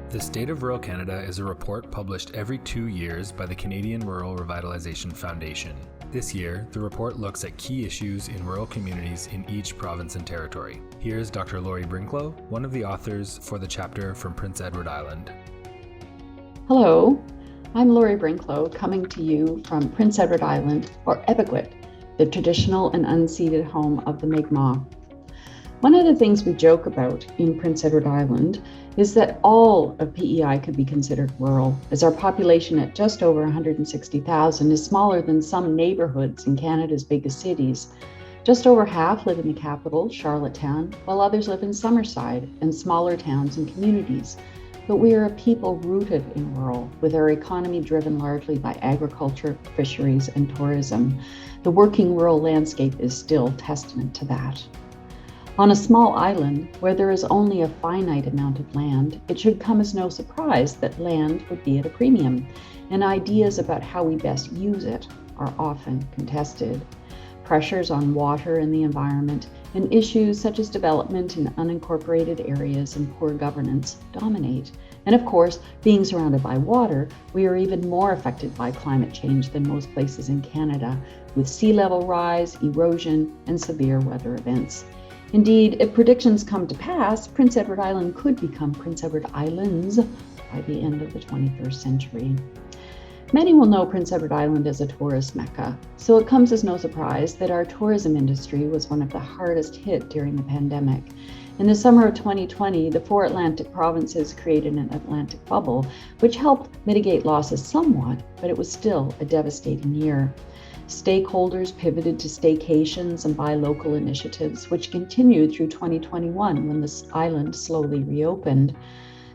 The State of Rural Canada is a report published every 2 years by the Canadian Rural Revitalization Foundation. This year, the report looks at key issues in rural communities in each province and territory. Here's Dr. Laurie Brinklow, one of the authors for the chapter from Prince Edward Island. Hello, I'm Laurie Brinklow, coming to you from Prince Edward Island, or Epekwitk, the traditional and unceded home of the Mi'kmaq. One of the things we joke about in Prince Edward Island is that all of PEI could be considered rural, as our population at just over 160,000 is smaller than some neighborhoods in Canada's biggest cities. Just over half live in the capital, Charlottetown, while others live in Summerside and smaller towns and communities. But we are a people rooted in rural, with our economy driven largely by agriculture, fisheries, and tourism. The working rural landscape is still testament to that. On a small island where there is only a finite amount of land, it should come as no surprise that land would be at a premium, and ideas about how we best use it are often contested. Pressures on water and the environment and issues such as development in unincorporated areas and poor governance dominate. And of course, being surrounded by water, we are even more affected by climate change than most places in Canada, with sea level rise, erosion, and severe weather events. Indeed, if predictions come to pass, Prince Edward Island could become Prince Edward Islands by the end of the 21st century. Many will know Prince Edward Island as a tourist mecca, so it comes as no surprise that our tourism industry was one of the hardest hit during the pandemic. In the summer of 2020, the 4 Atlantic provinces created an Atlantic bubble, which helped mitigate losses somewhat, but it was still a devastating year. Stakeholders pivoted to staycations and buy local initiatives, which continued through 2021 when the island slowly reopened.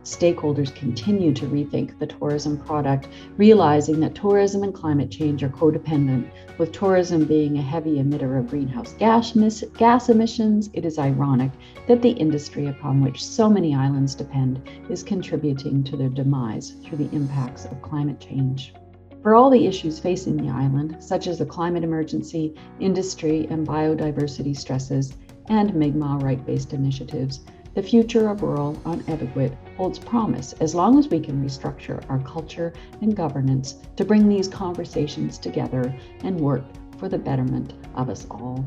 Stakeholders continue to rethink the tourism product, realizing that tourism and climate change are codependent. With tourism being a heavy emitter of greenhouse gas emissions, it is ironic that the industry upon which so many islands depend is contributing to their demise through the impacts of climate change. For all the issues facing the island, such as the climate emergency, industry and biodiversity stresses, and Mi'kmaq right-based initiatives, the future of rural on Epekwitk holds promise as long as we can restructure our culture and governance to bring these conversations together and work for the betterment of us all.